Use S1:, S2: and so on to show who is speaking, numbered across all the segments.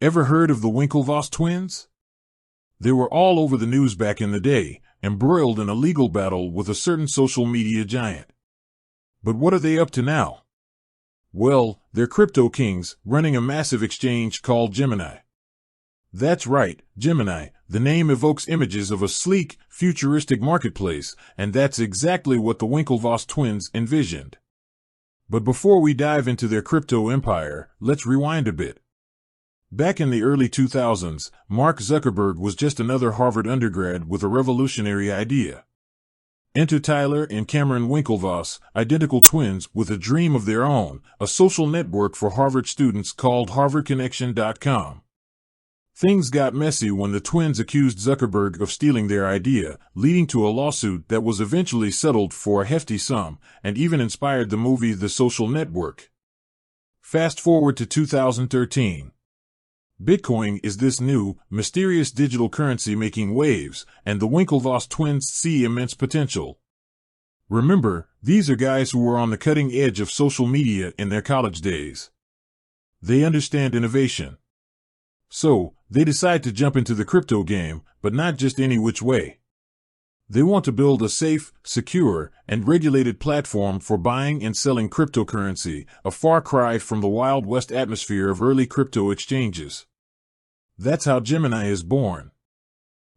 S1: Ever heard of the Winklevoss twins? They were all over the news back in the day, embroiled in a legal battle with a certain social media giant. But what are they up to now? Well, they're crypto kings, running a massive exchange called Gemini. That's right, Gemini. The name evokes images of a sleek, futuristic marketplace, and that's exactly what the Winklevoss twins envisioned. But before we dive into their crypto empire, let's rewind a bit. Back in the early 2000s, Mark Zuckerberg was just another Harvard undergrad with a revolutionary idea. Enter Tyler and Cameron Winklevoss, identical twins with a dream of their own, a social network for Harvard students called HarvardConnection.com. Things got messy when the twins accused Zuckerberg of stealing their idea, leading to a lawsuit that was eventually settled for a hefty sum, and even inspired the movie The Social Network. Fast forward to 2013. Bitcoin is this new, mysterious digital currency making waves, and the Winklevoss twins see immense potential. Remember, these are guys who were on the cutting edge of social media in their college days. They understand innovation. So, they decide to jump into the crypto game, but not just any which way. They want to build a safe, secure, and regulated platform for buying and selling cryptocurrency, a far cry from the Wild West atmosphere of early crypto exchanges. That's how Gemini is born.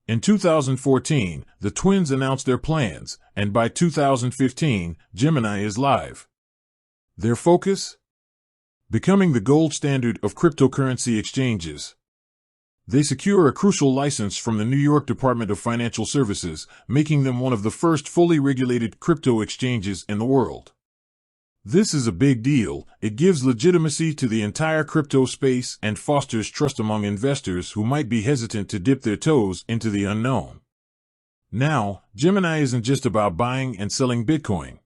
S1: In 2014, the twins announced their plans, and by 2015, Gemini is live. Their focus? Becoming the gold standard of cryptocurrency exchanges. They secure a crucial license from the New York Department of Financial Services, making them one of the first fully regulated crypto exchanges in the world. This is a big deal. It gives legitimacy to the entire crypto space and fosters trust among investors who might be hesitant to dip their toes into the unknown. Now, Gemini isn't just about buying and selling Bitcoin.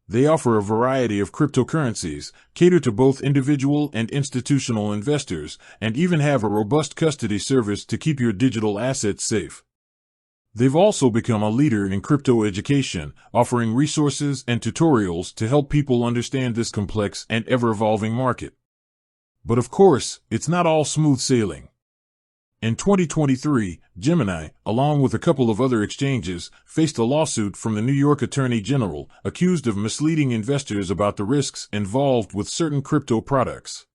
S1: They offer a variety of cryptocurrencies, cater to both individual and institutional investors, and even have a robust custody service to keep your digital assets safe. They've also become a leader in crypto education, offering resources and tutorials to help people understand this complex and ever-evolving market. But of course, it's not all smooth sailing. In 2023, Gemini, along with a couple of other exchanges, faced a lawsuit from the New York Attorney General, accused of misleading investors about the risks involved with certain crypto products.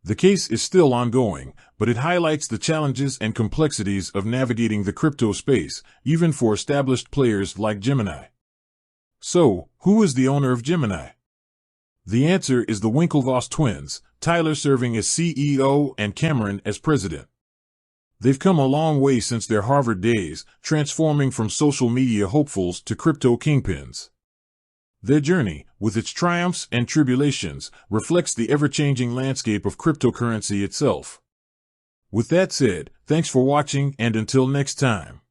S1: The case is still ongoing, but it highlights the challenges and complexities of navigating the crypto space, even for established players like Gemini. So, who is the owner of Gemini? The answer is the Winklevoss twins, Tyler serving as CEO and Cameron as president. They've come a long way since their Harvard days, transforming from social media hopefuls to crypto kingpins. Their journey, with its triumphs and tribulations, reflects the ever-changing landscape of cryptocurrency itself. With that said, thanks for watching and until next time.